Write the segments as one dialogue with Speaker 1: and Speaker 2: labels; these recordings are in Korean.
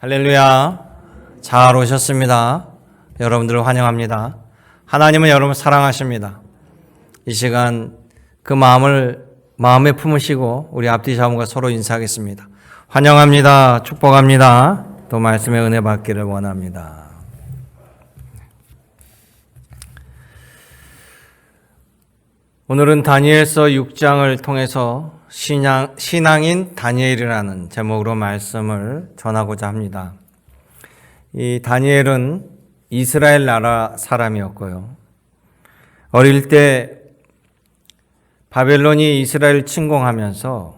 Speaker 1: 할렐루야. 잘 오셨습니다. 여러분들을 환영합니다. 하나님은 여러분을 사랑하십니다. 이 시간 그 마음을 마음에 품으시고 우리 앞뒤 자문과 서로 인사하겠습니다. 환영합니다. 축복합니다. 또 말씀의 은혜 받기를 원합니다. 오늘은 다니엘서 6장을 통해서 신앙인 다니엘이라는 제목으로 말씀을 전하고자 합니다. 이 다니엘은 이스라엘 나라 사람이었고요. 어릴 때 바벨론이 이스라엘을 침공하면서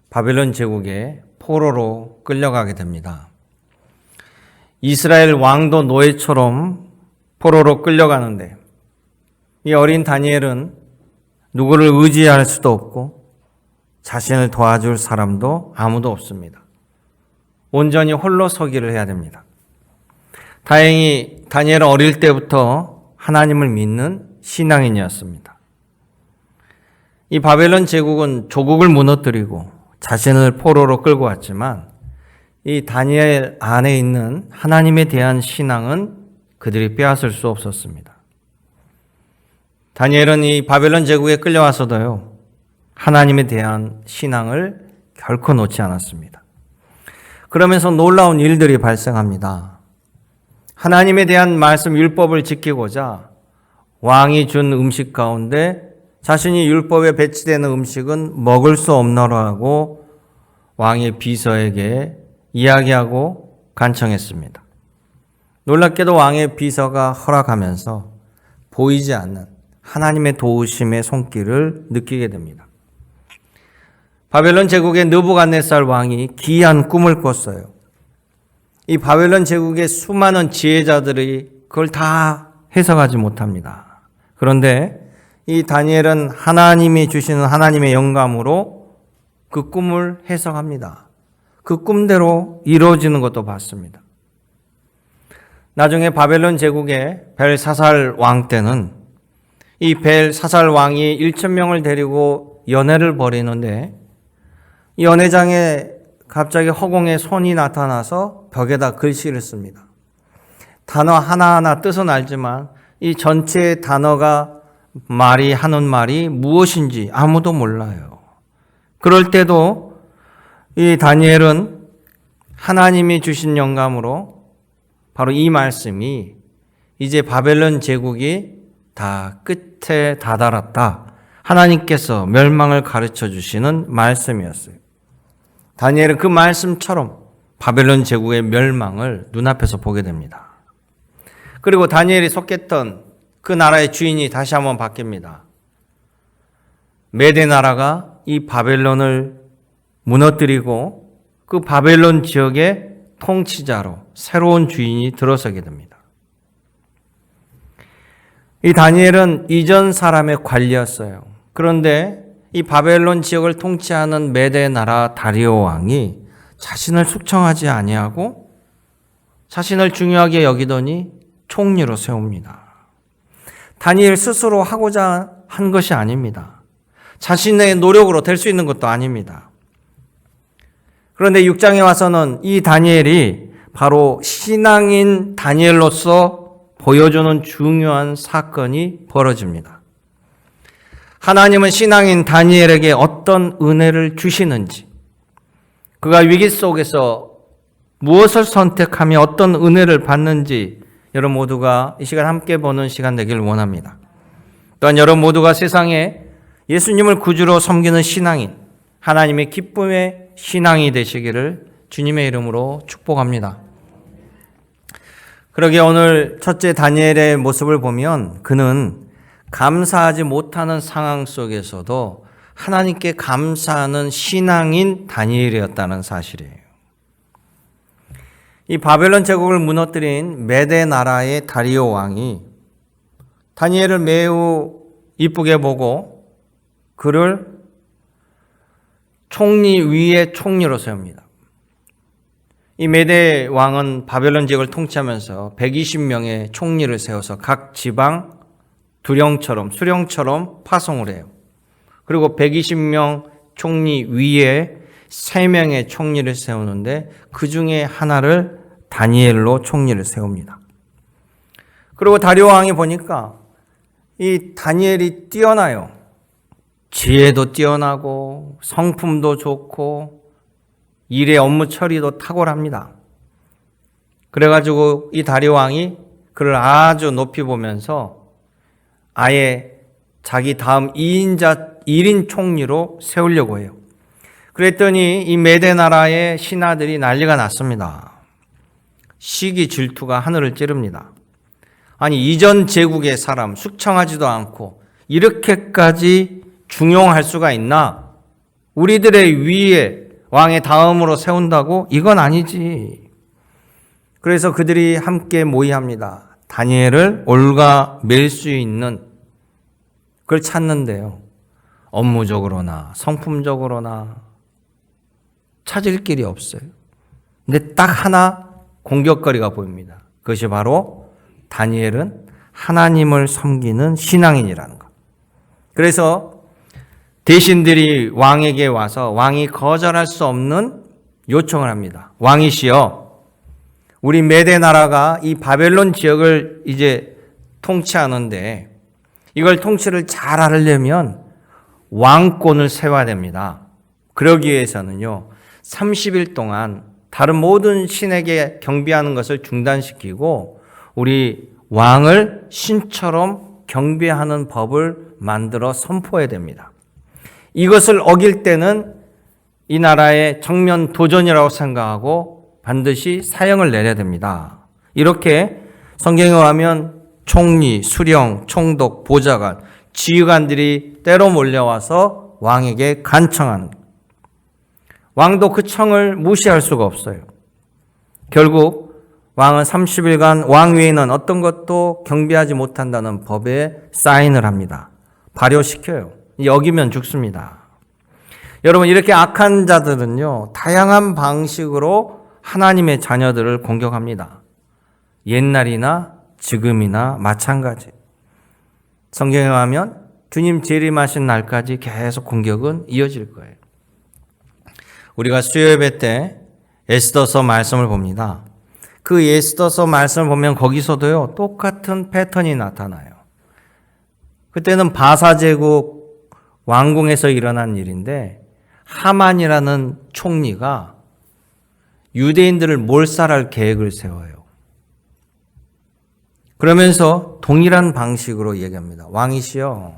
Speaker 1: 바벨론 제국의 포로로 끌려가게 됩니다. 이스라엘 왕도 노예처럼 포로로 끌려가는데 이 어린 다니엘은 누구를 의지할 수도 없고 자신을 도와줄 사람도 아무도 없습니다. 온전히 홀로 서기를 해야 됩니다. 다행히 다니엘은 어릴 때부터 하나님을 믿는 신앙인이었습니다. 이 바벨론 제국은 조국을 무너뜨리고 자신을 포로로 끌고 왔지만 이 다니엘 안에 있는 하나님에 대한 신앙은 그들이 빼앗을 수 없었습니다. 다니엘은 이 바벨론 제국에 끌려와서도요, 하나님에 대한 신앙을 결코 놓지 않았습니다. 그러면서 놀라운 일들이 발생합니다. 하나님에 대한 말씀 율법을 지키고자 왕이 준 음식 가운데 자신이 율법에 배치되는 음식은 먹을 수 없노라고 왕의 비서에게 이야기하고 간청했습니다. 놀랍게도 왕의 비서가 허락하면서 보이지 않는 하나님의 도우심의 손길을 느끼게 됩니다. 바벨론 제국의 느부갓네살 왕이 기이한 꿈을 꿨어요. 이 바벨론 제국의 수많은 지혜자들이 그걸 다 해석하지 못합니다. 그런데 이 다니엘은 하나님이 주시는 하나님의 영감으로 그 꿈을 해석합니다. 그 꿈대로 이루어지는 것도 봤습니다. 나중에 바벨론 제국의 벨사살 왕 때는 이 벨사살 왕이 1,000명을 데리고 연회를 벌이는데 이 연회장에 갑자기 허공에 손이 나타나서 벽에다 글씨를 씁니다. 단어 하나하나 뜻은 알지만 이 전체 단어가 하는 말이 무엇인지 아무도 몰라요. 그럴 때도 이 다니엘은 하나님이 주신 영감으로 바로 이 말씀이 이제 바벨론 제국이 다 끝에 다다랐다. 하나님께서 멸망을 가르쳐 주시는 말씀이었어요. 다니엘은 그 말씀처럼 바벨론 제국의 멸망을 눈앞에서 보게 됩니다. 그리고 다니엘이 속했던 그 나라의 주인이 다시 한번 바뀝니다. 메대 나라가 이 바벨론을 무너뜨리고 그 바벨론 지역의 통치자로 새로운 주인이 들어서게 됩니다. 이 다니엘은 이전 사람의 관리였어요. 그런데 이 바벨론 지역을 통치하는 메대 나라 다리오 왕이 자신을 숙청하지 아니하고 자신을 중요하게 여기더니 총리로 세웁니다. 다니엘 스스로 하고자 한 것이 아닙니다. 자신의 노력으로 될 수 있는 것도 아닙니다. 그런데 6장에 와서는 이 다니엘이 바로 신앙인 다니엘로서 보여주는 중요한 사건이 벌어집니다. 하나님은 신앙인 다니엘에게 어떤 은혜를 주시는지, 그가 위기 속에서 무엇을 선택하며 어떤 은혜를 받는지 여러분 모두가 이 시간 함께 보는 시간 되기를 원합니다. 또한 여러분 모두가 세상에 예수님을 구주로 섬기는 신앙인, 하나님의 기쁨의 신앙이 되시기를 주님의 이름으로 축복합니다. 그러게 오늘 첫째 다니엘의 모습을 보면 그는 감사하지 못하는 상황 속에서도 하나님께 감사하는 신앙인 다니엘이었다는 사실이에요. 이 바벨론 제국을 무너뜨린 메대 나라의 다리오 왕이 다니엘을 매우 이쁘게 보고 그를 총리 위에 총리로 세웁니다. 이 메대 왕은 바벨론 지역을 통치하면서 120명의 총리를 세워서 각 지방 수령처럼 파송을 해요. 그리고 120명 총리 위에 3명의 총리를 세우는데 그 중에 하나를 다니엘로 총리를 세웁니다. 그리고 다리오 왕이 보니까 이 다니엘이 뛰어나요. 지혜도 뛰어나고 성품도 좋고 일의 업무 처리도 탁월합니다. 그래가지고 이 다리오 왕이 그를 아주 높이 보면서 아예 자기 다음 1인 총리로 세우려고 해요. 그랬더니 이 메대 나라의 신하들이 난리가 났습니다. 시기 질투가 하늘을 찌릅니다. 아니, 이전 제국의 사람 숙청하지도 않고 이렇게까지 중용할 수가 있나? 우리들의 위에 왕의 다음으로 세운다고? 이건 아니지. 그래서 그들이 함께 모의합니다. 다니엘을 올가맬 수 있는 그걸 찾는데요. 업무적으로나 성품적으로나 찾을 길이 없어요. 근데 딱 하나 공격거리가 보입니다. 그것이 바로 다니엘은 하나님을 섬기는 신앙인이라는 것. 그래서 대신들이 왕에게 와서 왕이 거절할 수 없는 요청을 합니다. 왕이시여, 우리 메대 나라가 이 바벨론 지역을 이제 통치하는데 이걸 통치를 잘 하려면 왕권을 세워야 됩니다. 그러기 위해서는요, 30일 동안 다른 모든 신에게 경배하는 것을 중단시키고 우리 왕을 신처럼 경배하는 법을 만들어 선포해야 됩니다. 이것을 어길 때는 이 나라의 정면 도전이라고 생각하고 반드시 사형을 내려야 됩니다. 이렇게 성경에 의하면 총리, 수령, 총독, 보좌관, 지휘관들이 때로 몰려와서 왕에게 간청하는 거예요. 왕도 그 청을 무시할 수가 없어요. 결국 왕은 30일간 왕 외에는 어떤 것도 경배하지 못한다는 법에 사인을 합니다. 발효시켜요. 어기면 죽습니다. 여러분, 이렇게 악한 자들은요, 다양한 방식으로 하나님의 자녀들을 공격합니다. 옛날이나 지금이나 마찬가지. 성경에 의하면 주님 재림하신 날까지 계속 공격은 이어질 거예요. 우리가 수요예배 때 에스더서 말씀을 봅니다. 그 에스더서 말씀을 보면 거기서도요, 똑같은 패턴이 나타나요. 그때는 바사제국 왕궁에서 일어난 일인데 하만이라는 총리가 유대인들을 몰살할 계획을 세워요. 그러면서 동일한 방식으로 얘기합니다. 왕이시여,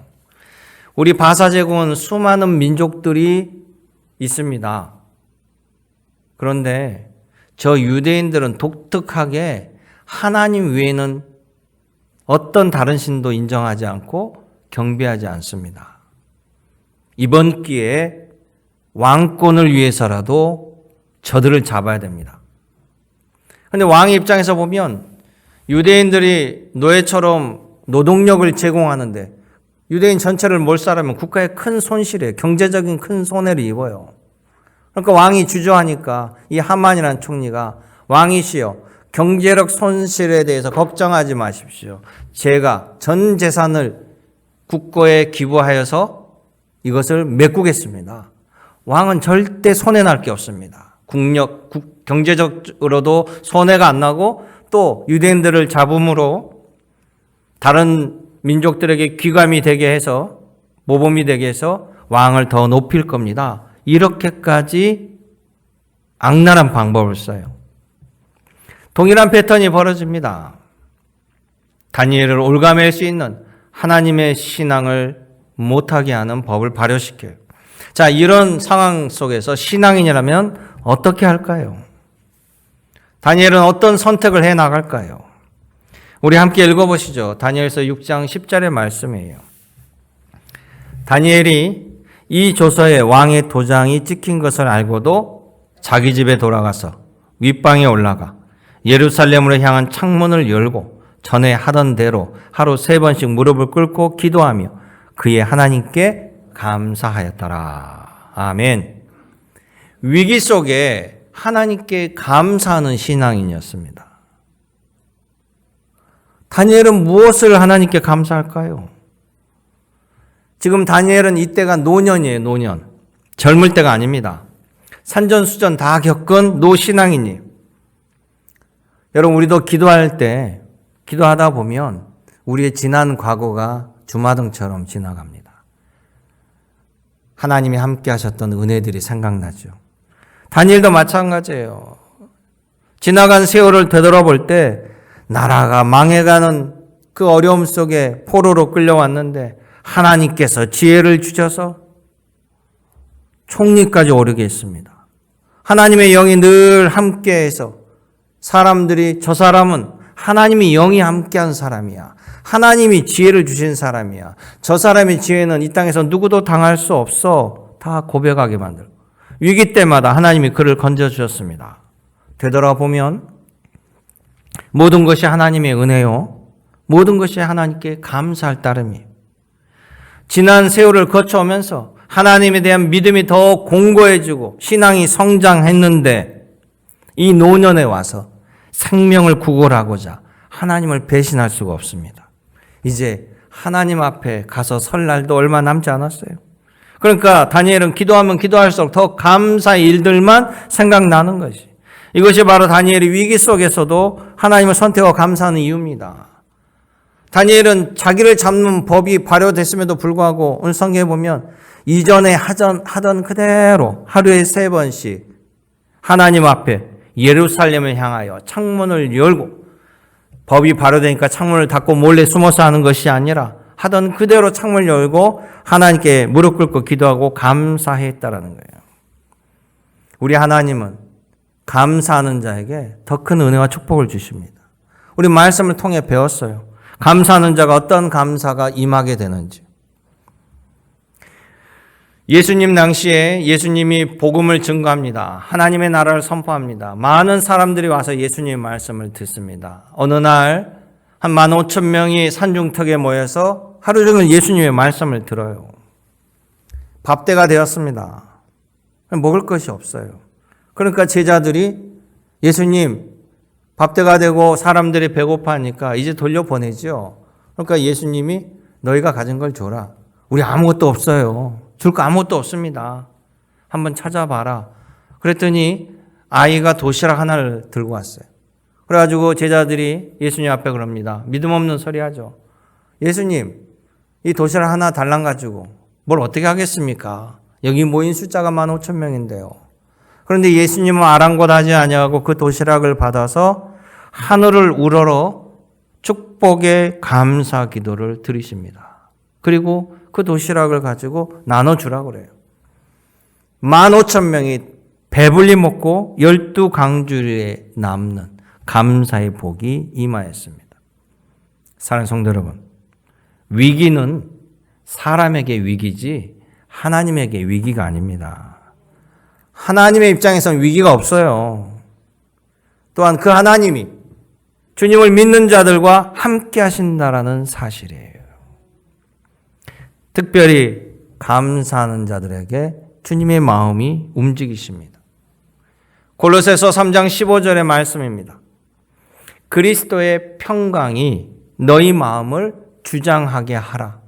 Speaker 1: 우리 바사제국은 수많은 민족들이 있습니다. 그런데 저 유대인들은 독특하게 하나님 외에는 어떤 다른 신도 인정하지 않고 경배하지 않습니다. 이번 기회에 왕권을 위해서라도 저들을 잡아야 됩니다. 그런데 왕의 입장에서 보면 유대인들이 노예처럼 노동력을 제공하는데 유대인 전체를 몰살하면 국가에 큰 손실이에요. 경제적인 큰 손해를 입어요. 그러니까 왕이 주저하니까 이 하만이라는 총리가 왕이시여, 경제력 손실에 대해서 걱정하지 마십시오. 제가 전 재산을 국고에 기부하여서 이것을 메꾸겠습니다. 왕은 절대 손해날 게 없습니다. 경제적으로도 손해가 안 나고 또 유대인들을 잡음으로 다른 민족들에게 귀감이 되게 해서 모범이 되게 해서 왕을 더 높일 겁니다. 이렇게까지 악랄한 방법을 써요. 동일한 패턴이 벌어집니다. 다니엘을 올가맬 수 있는 하나님의 신앙을 못하게 하는 법을 발효시켜요. 자, 이런 상황 속에서 신앙인이라면 어떻게 할까요? 다니엘은 어떤 선택을 해 나갈까요? 우리 함께 읽어보시죠. 다니엘서 6장 10절의 말씀이에요. 다니엘이 이 조서에 왕의 도장이 찍힌 것을 알고도 자기 집에 돌아가서 윗방에 올라가 예루살렘으로 향한 창문을 열고 전에 하던 대로 하루 3번씩 무릎을 꿇고 기도하며 그의 하나님께 감사하였더라. 아멘. 위기 속에 하나님께 감사하는 신앙인이었습니다. 다니엘은 무엇을 하나님께 감사할까요? 지금 다니엘은 이때가 노년이에요, 노년. 젊을 때가 아닙니다. 산전수전 다 겪은 노신앙이니 여러분 우리도 기도할 때 기도하다 보면 우리의 지난 과거가 주마등처럼 지나갑니다. 하나님이 함께 하셨던 은혜들이 생각나죠. 다니엘도 마찬가지예요. 지나간 세월을 되돌아볼 때 나라가 망해가는 그 어려움 속에 포로로 끌려왔는데 하나님께서 지혜를 주셔서 총리까지 오르게 했습니다. 하나님의 영이 늘 함께해서 사람들이 저 사람은 하나님의 영이 함께한 사람이야. 하나님이 지혜를 주신 사람이야. 저 사람의 지혜는 이 땅에서 누구도 당할 수 없어. 다 고백하게 만들고 위기 때마다 하나님이 그를 건져주셨습니다. 되돌아보면 모든 것이 하나님의 은혜요. 모든 것이 하나님께 감사할 따름이에요. 지난 세월을 거쳐오면서 하나님에 대한 믿음이 더 공고해지고 신앙이 성장했는데 이 노년에 와서 생명을 구걸하고자 하나님을 배신할 수가 없습니다. 이제 하나님 앞에 가서 설 날도 얼마 남지 않았어요. 그러니까 다니엘은 기도하면 기도할수록 더 감사의 일들만 생각나는 것이. 이것이 바로 다니엘이 위기 속에서도 하나님을 선택하고 감사하는 이유입니다. 다니엘은 자기를 잡는 법이 발효됐음에도 불구하고 오늘 성경에 보면 이전에 하던 그대로 하루에 3번씩 하나님 앞에 예루살렘을 향하여 창문을 열고 법이 발효되니까 창문을 닫고 몰래 숨어서 하는 것이 아니라 하던 그대로 창문을 열고 하나님께 무릎 꿇고 기도하고 감사했다라는 거예요. 우리 하나님은 감사하는 자에게 더 큰 은혜와 축복을 주십니다. 우리 말씀을 통해 배웠어요. 감사하는 자가 어떤 감사가 임하게 되는지. 예수님 당시에 예수님이 복음을 증거합니다. 하나님의 나라를 선포합니다. 많은 사람들이 와서 예수님의 말씀을 듣습니다. 어느 날 한 15,000명이 산중턱에 모여서 하루 종일 예수님의 말씀을 들어요. 밥때가 되었습니다. 먹을 것이 없어요. 그러니까 제자들이 예수님 밥때가 되고 사람들이 배고파하니까 이제 돌려보내죠. 그러니까 예수님이 너희가 가진 걸 줘라. 우리 아무것도 없어요. 줄 거 아무것도 없습니다. 한번 찾아봐라. 그랬더니 아이가 도시락 하나를 들고 왔어요. 그래가지고 제자들이 예수님 앞에 그럽니다. 믿음 없는 소리 하죠. 예수님, 이 도시락 하나 달랑 가지고 뭘 어떻게 하겠습니까? 여기 모인 숫자가 15,000명인데요. 그런데 예수님은 아랑곳하지 아니하고 그 도시락을 받아서 하늘을 우러러 축복의 감사 기도를 드리십니다. 그리고 그 도시락을 가지고 나눠주라고 그래요. 15,000명이 배불리 먹고 12강주리에 남는 감사의 복이 임하였습니다. 사랑하는 성도 여러분, 위기는 사람에게 위기지 하나님에게 위기가 아닙니다. 하나님의 입장에서는 위기가 없어요. 또한 그 하나님이 주님을 믿는 자들과 함께 하신다라는 사실이에요. 특별히 감사하는 자들에게 주님의 마음이 움직이십니다. 골로새서 3장 15절의 말씀입니다. 그리스도의 평강이 너희 마음을 주장하게 하라.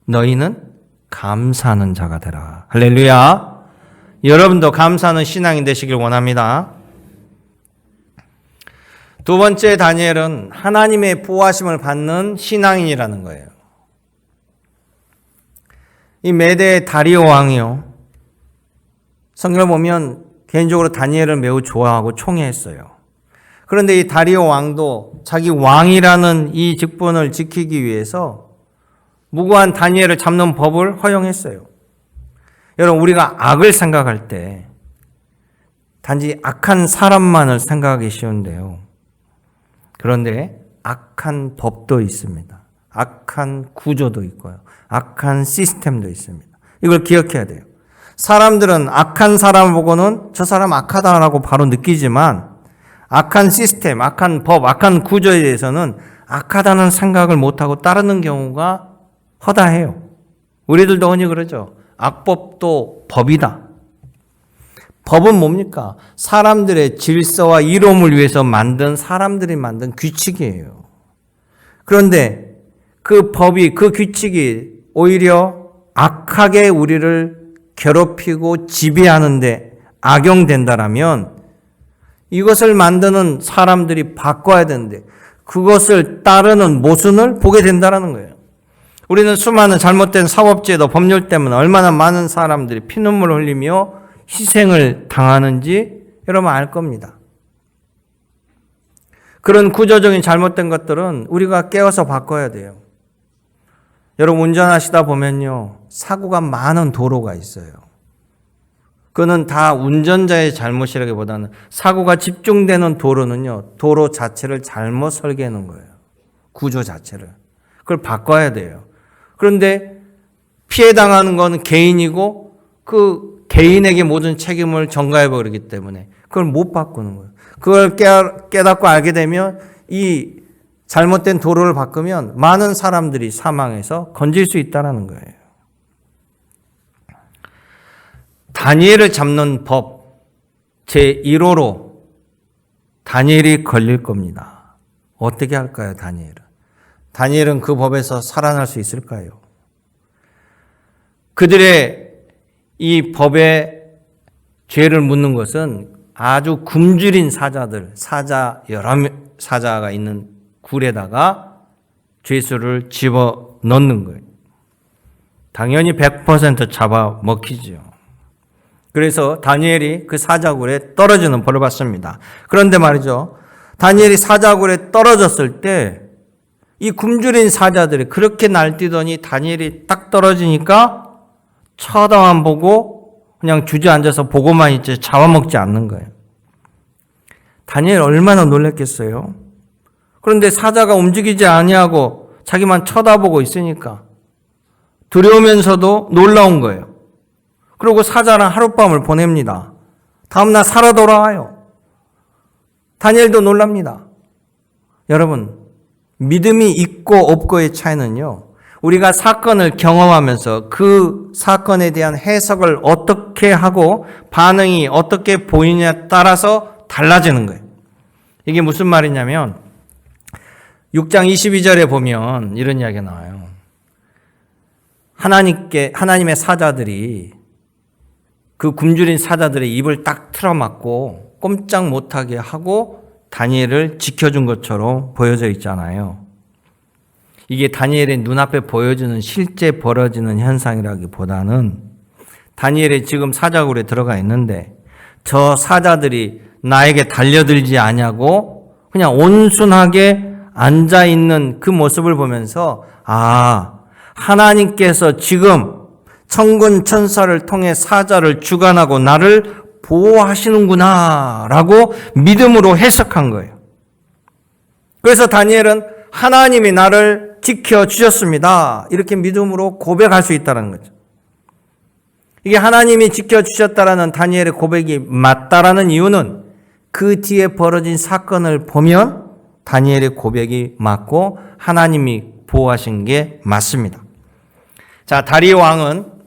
Speaker 1: 너희는 감사하는 자가 되라. 할렐루야. 여러분도 감사하는 신앙이 되시길 원합니다. 두 번째 다니엘은 하나님의 보호하심을 받는 신앙인이라는 거예요. 이 메대 다리오 왕이요. 성경을 보면 개인적으로 다니엘을 매우 좋아하고 총애했어요. 그런데 이 다리오 왕도 자기 왕이라는 이 직분을 지키기 위해서 무고한 다니엘을 잡는 법을 허용했어요. 여러분, 우리가 악을 생각할 때 단지 악한 사람만을 생각하기 쉬운데요. 그런데 악한 법도 있습니다. 악한 구조도 있고요. 악한 시스템도 있습니다. 이걸 기억해야 돼요. 사람들은 악한 사람을 보고는 저 사람 악하다라고 바로 느끼지만 악한 시스템, 악한 법, 악한 구조에 대해서는 악하다는 생각을 못하고 따르는 경우가 허다해요. 우리들도 흔히 그러죠. 악법도 법이다. 법은 뭡니까? 사람들의 질서와 이로움을 위해서 사람들이 만든 규칙이에요. 그런데 그 법이, 그 규칙이 오히려 악하게 우리를 괴롭히고 지배하는데 악용된다라면 이것을 만드는 사람들이 바꿔야 되는데 그것을 따르는 모순을 보게 된다는 거예요. 우리는 수많은 잘못된 사법제도 법률 때문에 얼마나 많은 사람들이 피눈물을 흘리며 희생을 당하는지 여러분 알 겁니다. 그런 구조적인 잘못된 것들은 우리가 깨워서 바꿔야 돼요. 여러분 운전하시다 보면요, 사고가 많은 도로가 있어요. 그거는 다 운전자의 잘못이라기보다는 사고가 집중되는 도로는요, 도로 자체를 잘못 설계해 놓은 거예요. 구조 자체를. 그걸 바꿔야 돼요. 그런데 피해 당하는 건 개인이고 그 개인에게 모든 책임을 전가해 버리기 때문에 그걸 못 바꾸는 거예요. 그걸 깨닫고 알게 되면 이 잘못된 도로를 바꾸면 많은 사람들이 사망해서 건질 수 있다는 거예요. 다니엘을 잡는 법 제1호로 다니엘이 걸릴 겁니다. 어떻게 할까요, 다니엘은? 다니엘은 그 법에서 살아날 수 있을까요? 그들의 이 법에 죄를 묻는 것은 아주 굶주린 사자들, 여러 사자가 있는 굴에다가 죄수를 집어 넣는 거예요. 당연히 100% 잡아 먹히죠. 그래서 다니엘이 그 사자굴에 떨어지는 벌을 받습니다. 그런데 말이죠, 다니엘이 사자굴에 떨어졌을 때 이 굶주린 사자들이 그렇게 날뛰더니 다니엘이 딱 떨어지니까 쳐다만 보고 그냥 주저앉아서 보고만 있지 잡아먹지 않는 거예요. 다니엘 얼마나 놀랐겠어요? 그런데 사자가 움직이지 아니하고 자기만 쳐다보고 있으니까 두려우면서도 놀라운 거예요. 그리고 사자랑 하룻밤을 보냅니다. 다음날 살아 돌아와요. 다니엘도 놀랍니다. 여러분, 믿음이 있고 없고의 차이는요, 우리가 사건을 경험하면서 그 사건에 대한 해석을 어떻게 하고 반응이 어떻게 보이냐에 따라서 달라지는 거예요. 이게 무슨 말이냐면 6장 22절에 보면 이런 이야기가 나와요. 하나님의 사자들이 그 굶주린 사자들의 입을 딱 틀어막고 꼼짝 못하게 하고 다니엘을 지켜준 것처럼 보여져 있잖아요. 이게 다니엘의 눈앞에 보여주는 실제 벌어지는 현상이라기보다는 다니엘이 지금 사자굴에 들어가 있는데 저 사자들이 나에게 달려들지 않냐고 그냥 온순하게 앉아있는 그 모습을 보면서 하나님께서 지금 천군 천사를 통해 사자를 주관하고 나를 보호하시는구나 라고 믿음으로 해석한 거예요. 그래서 다니엘은 하나님이 나를 지켜주셨습니다, 이렇게 믿음으로 고백할 수 있다는 거죠. 이게 하나님이 지켜주셨다라는 다니엘의 고백이 맞다라는 이유는 그 뒤에 벌어진 사건을 보면 다니엘의 고백이 맞고 하나님이 보호하신 게 맞습니다. 자, 다리오 왕은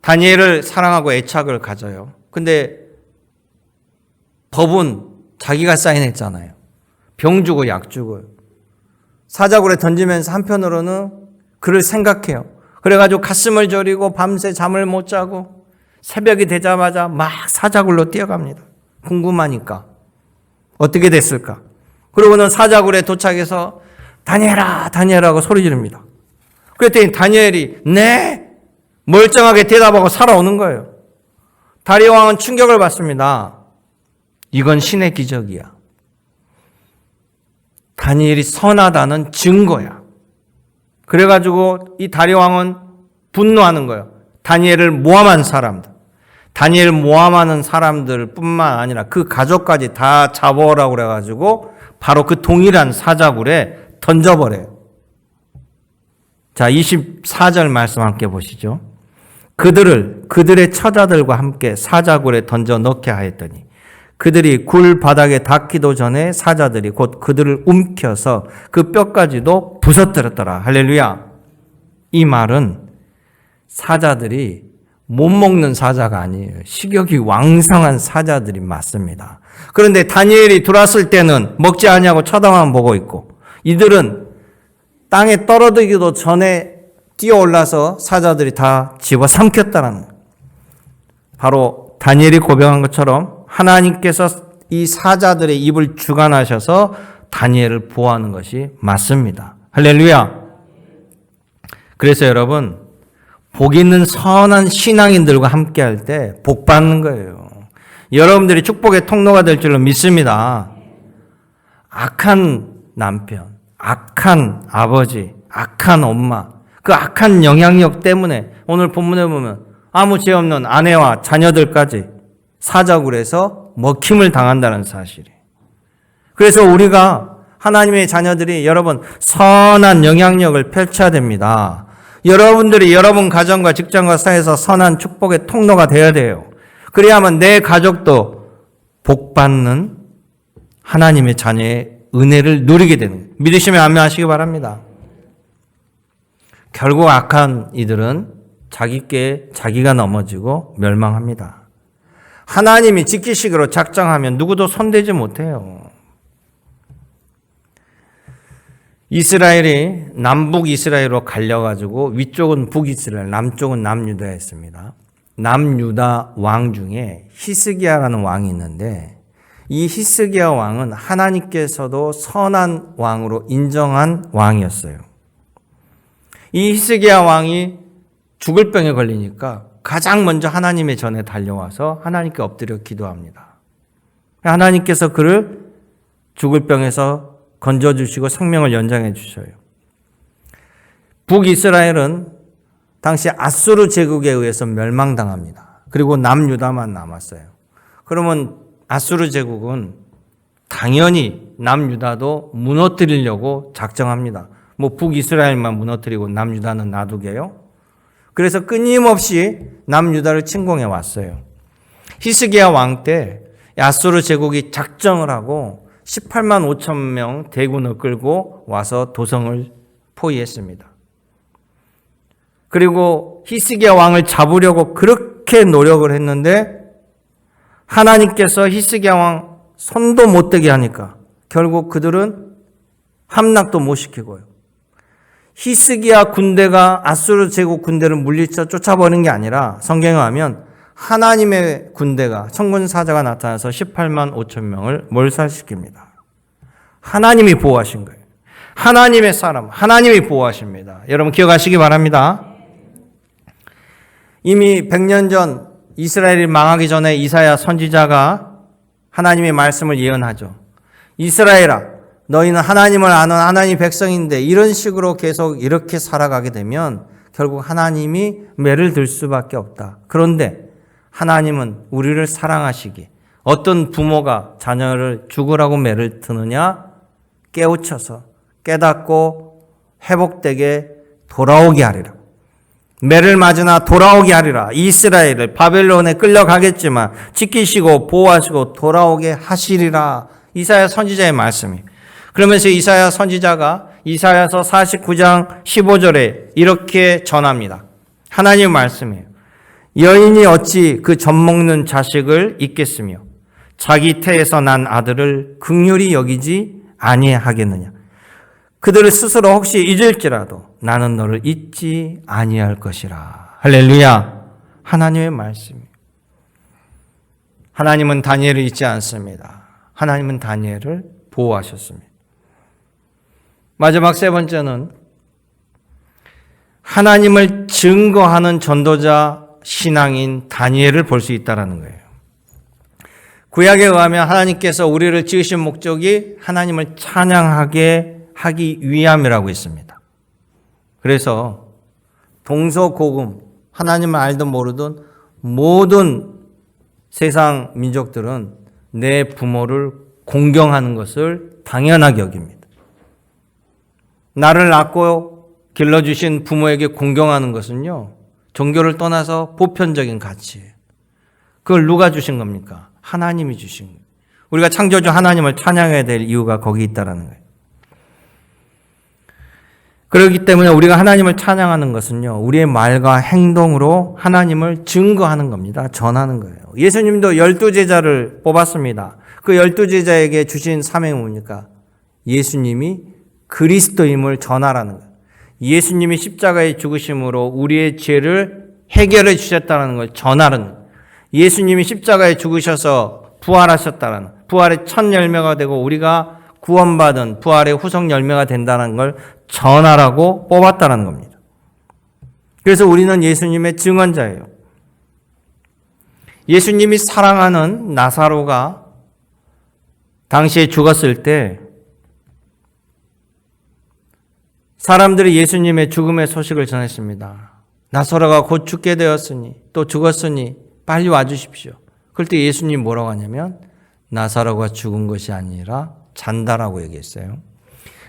Speaker 1: 다니엘을 사랑하고 애착을 가져요. 근데 법은 자기가 사인했잖아요. 병 주고 약 주고. 사자굴에 던지면서 한편으로는 그를 생각해요. 그래가지고 가슴을 저리고 밤새 잠을 못 자고 새벽이 되자마자 막 사자굴로 뛰어갑니다. 궁금하니까. 어떻게 됐을까? 그러고는 사자굴에 도착해서 다니엘아, 다니엘아 하고 소리 지릅니다. 그랬더니 다니엘이 네! 멀쩡하게 대답하고 살아오는 거예요. 다리오 왕은 충격을 받습니다. 이건 신의 기적이야. 다니엘이 선하다는 증거야. 그래가지고 이 다리오 왕은 분노하는 거예요. 다니엘을 모함한 사람들. 다니엘 모함하는 사람들 뿐만 아니라 그 가족까지 다 잡아오라고 그래가지고 바로 그 동일한 사자굴에 던져버려요. 자, 24절 말씀 함께 보시죠. 그들의 처자들과 함께 사자굴에 던져 넣게 하였더니 그들이 굴 바닥에 닿기도 전에 사자들이 곧 그들을 움켜서 그 뼈까지도 부서뜨렸더라. 할렐루야. 이 말은 사자들이 못 먹는 사자가 아니에요. 식욕이 왕성한 사자들이 맞습니다. 그런데 다니엘이 들어왔을 때는 먹지 않냐고 쳐다만 보고 있고 이들은 땅에 떨어지기도 전에 뛰어올라서 사자들이 다 집어삼켰다는 거예요. 바로 다니엘이 고백한 것처럼 하나님께서 이 사자들의 입을 주관하셔서 다니엘을 보호하는 것이 맞습니다. 할렐루야. 그래서 여러분, 복 있는 선한 신앙인들과 함께할 때 복 받는 거예요. 여러분들이 축복의 통로가 될 줄로 믿습니다. 악한 남편, 악한 아버지, 악한 엄마, 그 악한 영향력 때문에 오늘 본문에 보면 아무 죄 없는 아내와 자녀들까지 사적으로 해서 먹힘을 당한다는 사실이에요. 그래서 우리가 하나님의 자녀들이 여러분 선한 영향력을 펼쳐야 됩니다. 여러분들이 여러분 가정과 직장과 사회에서 선한 축복의 통로가 되어야 돼요. 그래야만 내 가족도 복받는 하나님의 자녀의 은혜를 누리게 되는 거예요. 믿으시면 아멘하시기 바랍니다. 결국 악한 이들은 자기가 넘어지고 멸망합니다. 하나님이 지키시기로 작정하면 누구도 손대지 못해요. 이스라엘이 남북 이스라엘로 갈려가지고 위쪽은 북이스라엘, 남쪽은 남유다였습니다. 남유다 왕 중에 히스기야라는 왕이 있는데 이 히스기야 왕은 하나님께서도 선한 왕으로 인정한 왕이었어요. 이 히스기야 왕이 죽을 병에 걸리니까 가장 먼저 하나님의 전에 달려와서 하나님께 엎드려 기도합니다. 하나님께서 그를 죽을 병에서 건져주시고 생명을 연장해 주셔요. 북이스라엘은 당시 아수르 제국에 의해서 멸망당합니다. 그리고 남유다만 남았어요. 그러면 아수르 제국은 당연히 남유다도 무너뜨리려고 작정합니다. 뭐 북이스라엘만 무너뜨리고 남유다는 놔두게요. 그래서 끊임없이 남유다를 침공해 왔어요. 히스기야 왕 때 아수르 제국이 작정을 하고 18만 5천 명 대군을 끌고 와서 도성을 포위했습니다. 그리고 히스기야 왕을 잡으려고 그렇게 노력을 했는데 하나님께서 히스기야 왕 손도 못 대게 하니까 결국 그들은 함락도 못 시키고요. 히스기야 군대가 아수르 제국 군대를 물리쳐 쫓아버리는 게 아니라 성경에 하면 하나님의 군대가 천군 사자가 나타나서 18만 5천 명을 몰살시킵니다. 하나님이 보호하신 거예요. 하나님의 사람, 하나님이 보호하십니다. 여러분 기억하시기 바랍니다. 이미 100년 전 이스라엘이 망하기 전에 이사야 선지자가 하나님의 말씀을 예언하죠. 이스라엘아, 너희는 하나님을 아는 하나님의 백성인데 이런 식으로 계속 이렇게 살아가게 되면 결국 하나님이 매를 들 수밖에 없다. 그런데 하나님은 우리를 사랑하시기 어떤 부모가 자녀를 죽으라고 매를 드느냐? 깨우쳐서 깨닫고 회복되게 돌아오게 하리라. 매를 맞으나 돌아오게 하리라. 이스라엘을 바벨론에 끌려가겠지만 지키시고 보호하시고 돌아오게 하시리라. 이사야 선지자의 말씀이에요. 그러면서 이사야 선지자가 이사야서 49장 15절에 이렇게 전합니다. 하나님의 말씀이에요. 여인이 어찌 그 젖먹는 자식을 잊겠으며 자기 태에서 난 아들을 긍휼히 여기지 아니하겠느냐. 그들을 스스로 혹시 잊을지라도 나는 너를 잊지 아니할 것이라. 할렐루야. 하나님의 말씀이에요. 하나님은 다니엘을 잊지 않습니다. 하나님은 다니엘을 보호하셨습니다. 마지막 세 번째는 하나님을 증거하는 전도자 신앙인 다니엘을 볼 수 있다는 거예요. 구약에 의하면 하나님께서 우리를 지으신 목적이 하나님을 찬양하게 하기 위함이라고 했습니다. 그래서 동서고금 하나님을 알든 모르든 모든 세상 민족들은 내 부모를 공경하는 것을 당연하게 여깁니다. 나를 낳고 길러주신 부모에게 공경하는 것은요, 종교를 떠나서 보편적인 가치예요. 그걸 누가 주신 겁니까? 하나님이 주신 거예요. 우리가 창조주 하나님을 찬양해야 될 이유가 거기 있다는 거예요. 그렇기 때문에 우리가 하나님을 찬양하는 것은요, 우리의 말과 행동으로 하나님을 증거하는 겁니다. 전하는 거예요. 예수님도 12제자를 뽑았습니다. 그 12제자에게 주신 사명이 뭡니까? 예수님이 그리스도임을 전하라는 거예요. 예수님이 십자가의 죽으심으로 우리의 죄를 해결해 주셨다는 걸 전하는 거예요. 예수님이 십자가에 죽으셔서 부활하셨다는, 부활의 첫 열매가 되고 우리가 구원받은 부활의 후속 열매가 된다는 걸 전하라고 뽑았다는 겁니다. 그래서 우리는 예수님의 증언자예요. 예수님이 사랑하는 나사로가 당시에 죽었을 때 사람들이 예수님의 죽음의 소식을 전했습니다. 나사로가 곧 죽게 되었으니 또 죽었으니 빨리 와주십시오. 그럴 때 예수님 뭐라고 하냐면 나사로가 죽은 것이 아니라 잔다라고 얘기했어요.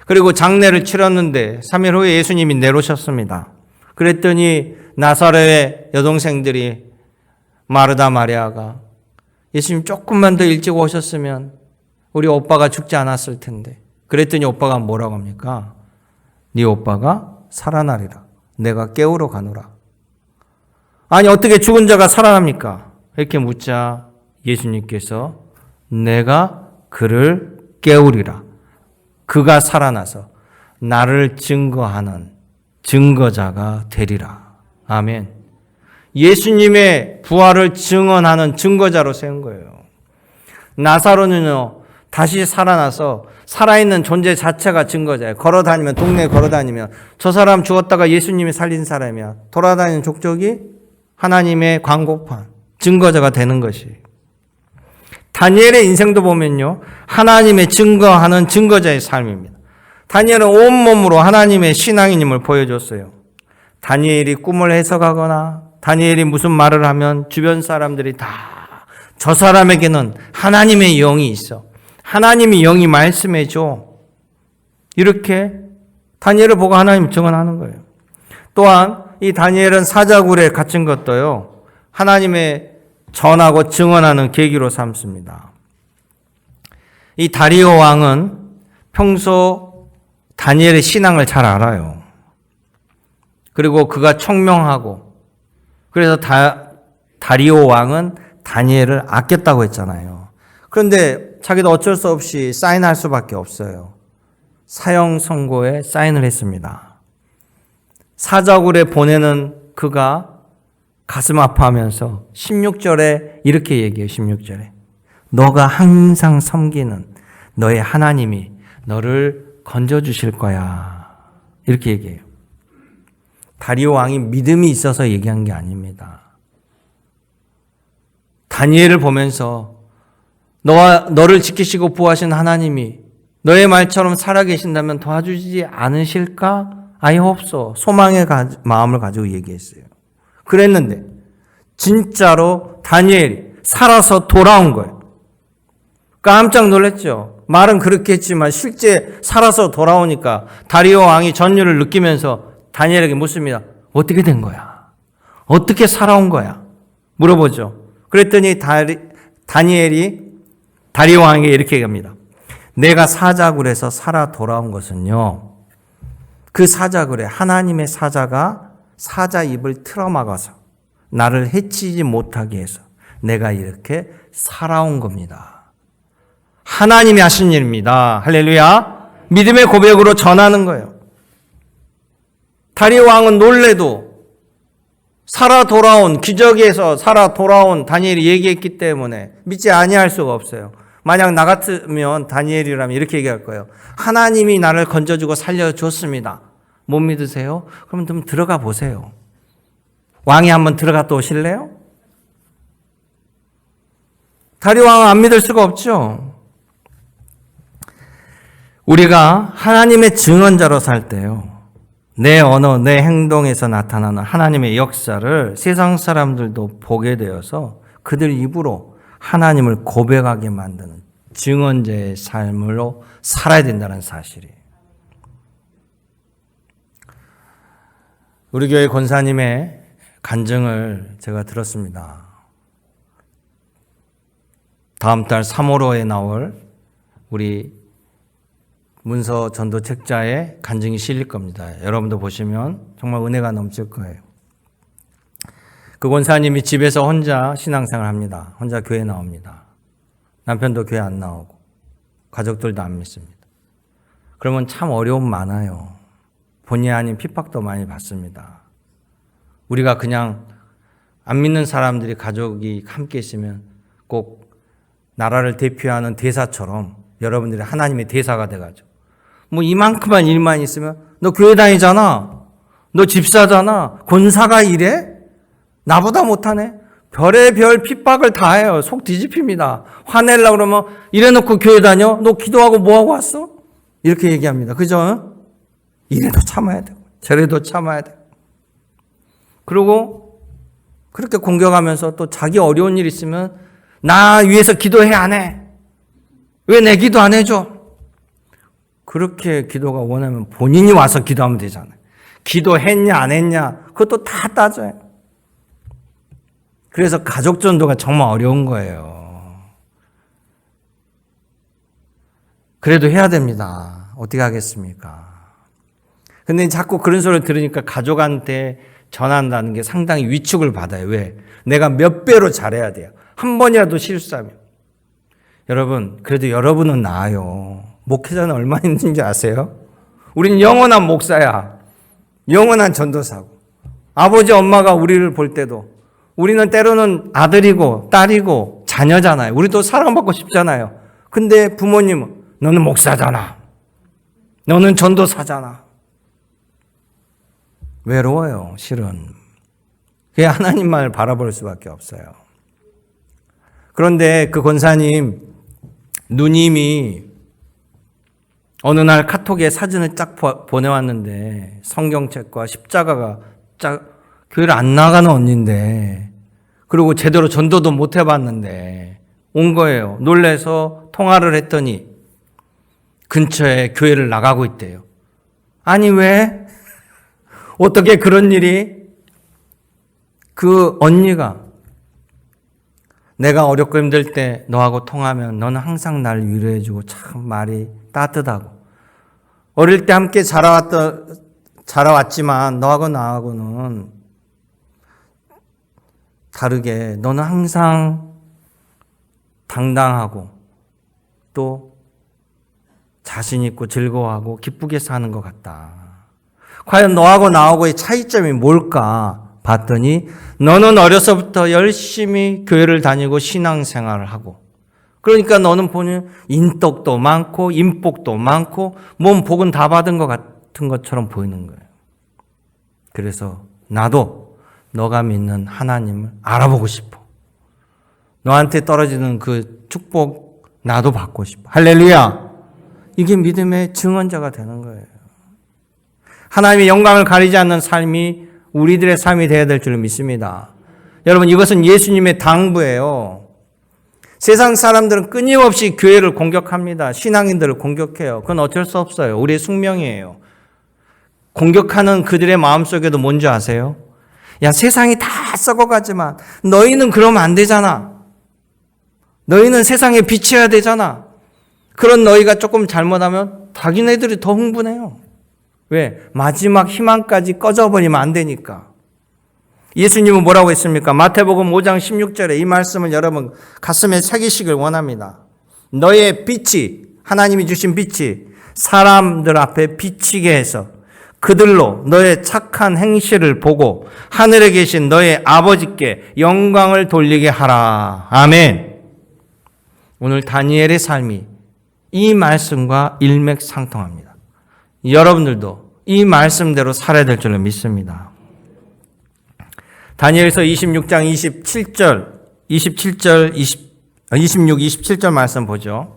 Speaker 1: 그리고 장례를 치렀는데 3일 후에 예수님이 내려오셨습니다. 그랬더니 나사로의 여동생들이 마르다 마리아가 예수님 조금만 더 일찍 오셨으면 우리 오빠가 죽지 않았을 텐데. 그랬더니 오빠가 뭐라고 합니까? 네 오빠가 살아나리라. 내가 깨우러 가노라. 아니 어떻게 죽은 자가 살아납니까? 이렇게 묻자 예수님께서 내가 그를 깨우리라. 그가 살아나서 나를 증거하는 증거자가 되리라. 아멘. 예수님의 부활을 증언하는 증거자로 세운 거예요. 나사로는요, 다시 살아나서 살아있는 존재 자체가 증거자예요. 걸어다니면, 동네에 걸어다니면 저 사람 죽었다가 예수님이 살린 사람이야. 돌아다니는 족족이 하나님의 광고판, 증거자가 되는 것이. 다니엘의 인생도 보면요, 하나님의 증거하는 증거자의 삶입니다. 다니엘은 온몸으로 하나님의 신앙인임을 보여줬어요. 다니엘이 꿈을 해석하거나 다니엘이 무슨 말을 하면 주변 사람들이 다 저 사람에게는 하나님의 영이 있어. 하나님의 영이 말씀해줘. 이렇게 다니엘을 보고 하나님 증언하는 거예요. 또한 이 다니엘은 사자굴에 갇힌 것도요, 하나님의 전하고 증언하는 계기로 삼습니다. 이 다리오 왕은 평소 다니엘의 신앙을 잘 알아요. 그리고 그가 총명하고, 그래서 다리오 왕은 다니엘을 아꼈다고 했잖아요. 그런데 자기도 어쩔 수 없이 사인할 수밖에 없어요. 사형 선고에 사인을 했습니다. 사자굴에 보내는 그가 가슴 아파하면서 16절에 이렇게 얘기해요. 16절에 너가 항상 섬기는 너의 하나님이 너를 건져주실 거야. 이렇게 얘기해요. 다리오 왕이 믿음이 있어서 얘기한 게 아닙니다. 다니엘을 보면서 너를 지키시고 보호하신 하나님이 너의 말처럼 살아계신다면 도와주지 않으실까? 아예 없어. 소망의 마음을 가지고 얘기했어요. 그랬는데 진짜로 다니엘이 살아서 돌아온 거예요. 깜짝 놀랐죠. 말은 그렇게 했지만 실제 살아서 돌아오니까 다리오 왕이 전율을 느끼면서 다니엘에게 묻습니다. 어떻게 된 거야? 어떻게 살아온 거야? 물어보죠. 그랬더니 다니엘이 다리오 왕에게 이렇게 얘기합니다. 내가 사자굴에서 살아 돌아온 것은요, 그 사자굴에 하나님의 사자가 사자 입을 틀어막아서 나를 해치지 못하게 해서 내가 이렇게 살아온 겁니다. 하나님이 하신 일입니다. 할렐루야. 믿음의 고백으로 전하는 거예요. 다리오 왕은 놀래도 살아 돌아온, 기적에서 살아 돌아온 다니엘이 얘기했기 때문에 믿지 아니할 수가 없어요. 만약 나 같으면 다니엘이라면 이렇게 얘기할 거예요. 하나님이 나를 건져주고 살려줬습니다. 못 믿으세요? 그럼 좀 들어가 보세요. 왕이 한번 들어갔다 오실래요? 다리오 왕은 안 믿을 수가 없죠. 우리가 하나님의 증언자로 살 때요, 내 언어, 내 행동에서 나타나는 하나님의 역사를 세상 사람들도 보게 되어서 그들 입으로 하나님을 고백하게 만드는 증언자의 삶으로 살아야 된다는 사실이에요. 우리 교회 권사님의 간증을 제가 들었습니다. 다음 달 3월호에 나올 우리 문서 전도 책자에 간증이 실릴 겁니다. 여러분도 보시면 정말 은혜가 넘칠 거예요. 그 권사님이 집에서 혼자 신앙생활 합니다. 혼자 교회 나옵니다. 남편도 교회 안 나오고 가족들도 안 믿습니다. 그러면 참 어려움 많아요. 본의 아닌 핍박도 많이 받습니다. 우리가 그냥 안 믿는 사람들이 가족이 함께 있으면 꼭 나라를 대표하는 대사처럼 여러분들이 하나님의 대사가 돼가지고 뭐 이만큼만 일만 있으면 너 교회 다니잖아. 너 집사잖아. 권사가 이래? 나보다 못하네? 별의별 핍박을 다 해요. 속 뒤집힙니다. 화내려고 그러면 이래놓고 교회 다녀? 너 기도하고 뭐하고 왔어? 이렇게 얘기합니다. 그죠? 이래도 참아야 되고 저래도 참아야 되고 그리고 그렇게 공격하면서 또 자기 어려운 일 있으면 나 위해서 기도해 안 해? 왜 내 기도 안 해줘? 그렇게 기도가 원하면 본인이 와서 기도하면 되잖아요. 기도했냐 안 했냐 그것도 다 따져요. 그래서 가족 전도가 정말 어려운 거예요. 그래도 해야 됩니다. 어떻게 하겠습니까? 근데 자꾸 그런 소리를 들으니까 가족한테 전한다는 게 상당히 위축을 받아요. 왜? 내가 몇 배로 잘해야 돼요. 한 번이라도 실수하면. 여러분, 그래도 여러분은 나아요. 목회자는 얼마나 힘든지 아세요? 우린 영원한 목사야. 영원한 전도사고. 아버지, 엄마가 우리를 볼 때도 우리는 때로는 아들이고 딸이고 자녀잖아요. 우리도 사랑받고 싶잖아요. 근데 부모님은 너는 목사잖아. 너는 전도사잖아. 외로워요, 실은. 그게 하나님만을 바라볼 수밖에 없어요. 그런데 그 권사님, 누님이 어느 날 카톡에 사진을 쫙 보내왔는데 성경책과 십자가가 교회를 안 나가는 언니인데 그리고 제대로 전도도 못 해봤는데 온 거예요. 놀래서 통화를 했더니 근처에 교회를 나가고 있대요. 아니 왜? 어떻게 그런 일이? 그 언니가 내가 어렵고 힘들 때 너하고 통하면 너는 항상 날 위로해주고 참 말이 따뜻하고 어릴 때 함께 자라왔지만 너하고 나하고는 다르게 너는 항상 당당하고 또 자신 있고 즐거워하고 기쁘게 사는 것 같다. 과연 너하고 나하고의 차이점이 뭘까 봤더니 너는 어려서부터 열심히 교회를 다니고 신앙생활을 하고 그러니까 너는 보니 인덕도 많고 인복도 많고 몸 복은 다 받은 것 같은 것처럼 보이는 거예요. 그래서 나도 너가 믿는 하나님을 알아보고 싶어. 너한테 떨어지는 그 축복 나도 받고 싶어. 할렐루야. 이게 믿음의 증언자가 되는 거예요. 하나님의 영광을 가리지 않는 삶이 우리들의 삶이 되어야 될 줄 믿습니다. 여러분 이것은 예수님의 당부예요. 세상 사람들은 끊임없이 교회를 공격합니다. 신앙인들을 공격해요. 그건 어쩔 수 없어요. 우리의 숙명이에요. 공격하는 그들의 마음속에도 뭔지 아세요? 야, 세상이 다 썩어가지만 너희는 그러면 안 되잖아. 너희는 세상에 비춰야 되잖아. 그런 너희가 조금 잘못하면 자기네들이 더 흥분해요. 왜? 마지막 희망까지 꺼져버리면 안 되니까. 예수님은 뭐라고 했습니까? 마태복음 5장 16절에 이 말씀을 여러분 가슴에 새기시길 원합니다. 너의 빛이, 하나님이 주신 빛이 사람들 앞에 비치게 해서 그들로 너의 착한 행실을 보고 하늘에 계신 너의 아버지께 영광을 돌리게 하라. 아멘. 오늘 다니엘의 삶이 이 말씀과 일맥상통합니다. 여러분들도 이 말씀대로 살아야 될 줄로 믿습니다. 다니엘서 26장 26, 27절 말씀 보죠.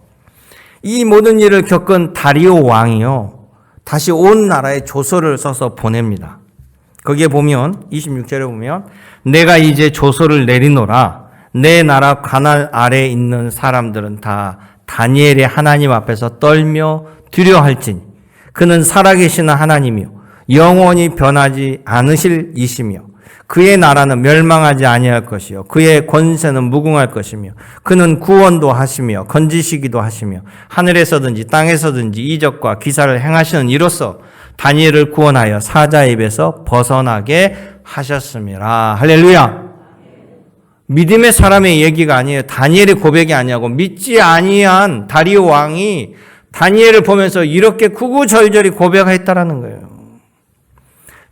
Speaker 1: 이 모든 일을 겪은 다리오 왕이요 다시 온 나라에 조서를 써서 보냅니다. 거기에 보면 26절에 보면 내가 이제 조서를 내리노라. 내 나라 관할 아래에 있는 사람들은 다 다니엘의 하나님 앞에서 떨며 두려워할지니 그는 살아계시는 하나님이요 영원히 변하지 않으실 이시며 그의 나라는 멸망하지 아니할 것이요 그의 권세는 무궁할 것이며 그는 구원도 하시며 건지시기도 하시며 하늘에서든지 땅에서든지 이적과 기사를 행하시는 이로써 다니엘을 구원하여 사자의 입에서 벗어나게 하셨습니다. 할렐루야. 믿음의 사람의 얘기가 아니에요. 다니엘의 고백이 아니고 믿지 아니한 다리오 왕이 다니엘을 보면서 이렇게 구구절절히 고백했다라는 거예요.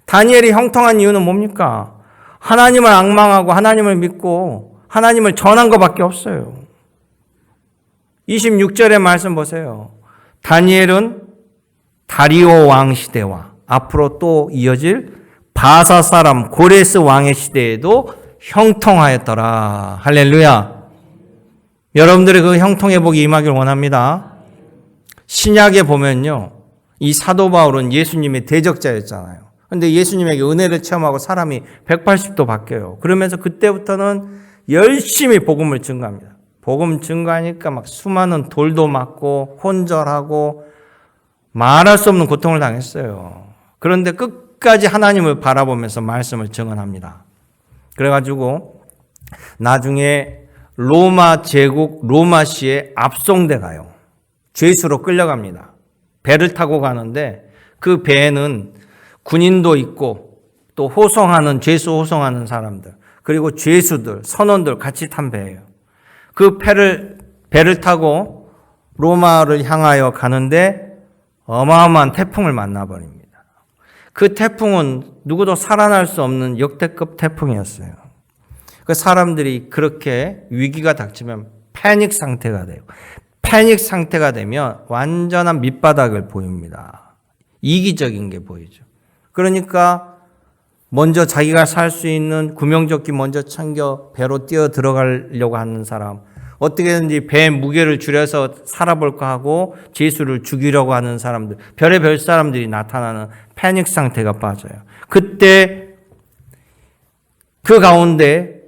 Speaker 1: 다니엘이 형통한 이유는 뭡니까? 하나님을 앙망하고 하나님을 믿고 하나님을 전한 것밖에 없어요. 26절의 말씀 보세요. 다니엘은 다리오 왕 시대와 앞으로 또 이어질 바사 사람 고레스 왕의 시대에도 형통하였더라. 할렐루야. 여러분들의 그 형통의 복이 임하길 원합니다. 신약에 보면요, 이 사도 바울은 예수님의 대적자였잖아요. 그런데 예수님에게 은혜를 체험하고 사람이 180도 바뀌어요. 그러면서 그때부터는 열심히 복음을 증거합니다. 복음 증거하니까 막 수많은 돌도 맞고 혼절하고 말할 수 없는 고통을 당했어요. 그런데 끝까지 하나님을 바라보면서 말씀을 증언합니다. 그래가지고 나중에 로마 제국 로마시에 압송돼 가요. 죄수로 끌려갑니다. 배를 타고 가는데 그 배에는 군인도 있고 또 호송하는 죄수 호송하는 사람들 그리고 죄수들 선원들 같이 탄 배예요. 그 배를 타고 로마를 향하여 가는데 어마어마한 태풍을 만나버립니다. 그 태풍은 누구도 살아날 수 없는 역대급 태풍이었어요. 그 사람들이 그렇게 위기가 닥치면 패닉 상태가 돼요. 패닉 상태가 되면 완전한 밑바닥을 보입니다. 이기적인 게 보이죠. 그러니까 먼저 자기가 살 수 있는 구명조끼 먼저 챙겨 배로 뛰어 들어가려고 하는 사람, 어떻게든지 배 무게를 줄여서 살아볼까 하고 죄수를 죽이려고 하는 사람들, 별의별 사람들이 나타나는 패닉 상태가 빠져요. 그때 그 가운데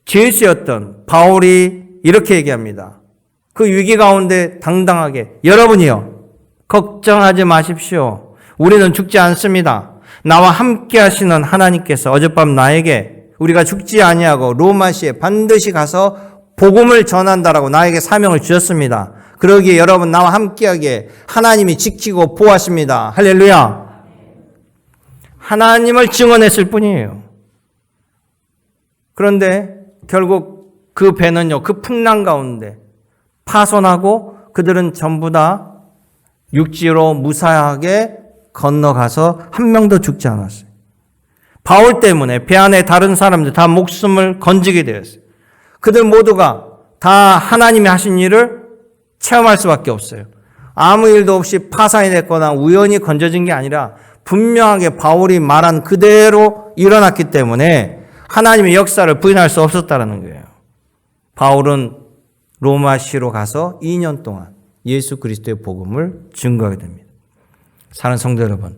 Speaker 1: 죄수였던 바울이 이렇게 얘기합니다. 그 위기 가운데 당당하게 여러분이요 걱정하지 마십시오. 우리는 죽지 않습니다. 나와 함께 하시는 하나님께서 어젯밤 나에게 우리가 죽지 아니하고 로마시에 반드시 가서 복음을 전한다라고 나에게 사명을 주셨습니다. 그러기에 여러분 나와 함께하게 하나님이 지키고 보호하십니다. 할렐루야. 하나님을 증언했을 뿐이에요. 그런데 결국 그 배는요, 그 풍랑 가운데 파손하고 그들은 전부 다 육지로 무사하게 건너가서 한 명도 죽지 않았어요. 바울 때문에 배 안에 다른 사람들 다 목숨을 건지게 되었어요. 그들 모두가 다 하나님이 하신 일을 체험할 수밖에 없어요. 아무 일도 없이 파산이 됐거나 우연히 건져진 게 아니라 분명하게 바울이 말한 그대로 일어났기 때문에 하나님의 역사를 부인할 수 없었다는 거예요. 바울은 로마시로 가서 2년 동안 예수 그리스도의 복음을 증거하게 됩니다. 사랑하는 성도 여러분,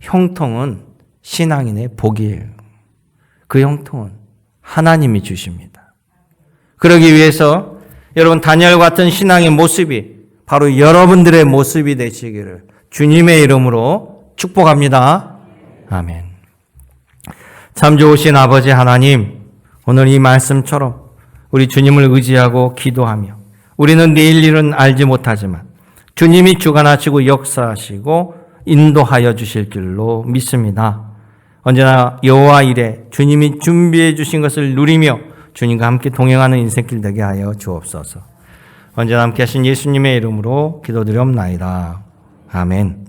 Speaker 1: 형통은 신앙인의 복이에요. 그 형통은 하나님이 주십니다. 그러기 위해서 여러분 다니엘 같은 신앙의 모습이 바로 여러분들의 모습이 되시기를 주님의 이름으로 축복합니다. 아멘. 참 좋으신 아버지 하나님, 오늘 이 말씀처럼 우리 주님을 의지하고 기도하며 우리는 내일 일은 알지 못하지만 주님이 주관하시고 역사하시고 인도하여 주실 길로 믿습니다. 언제나 여호와 일에 주님이 준비해 주신 것을 누리며 주님과 함께 동행하는 인생길 되게 하여 주옵소서. 언제나 함께 하신 예수님의 이름으로 기도드리옵나이다. 아멘.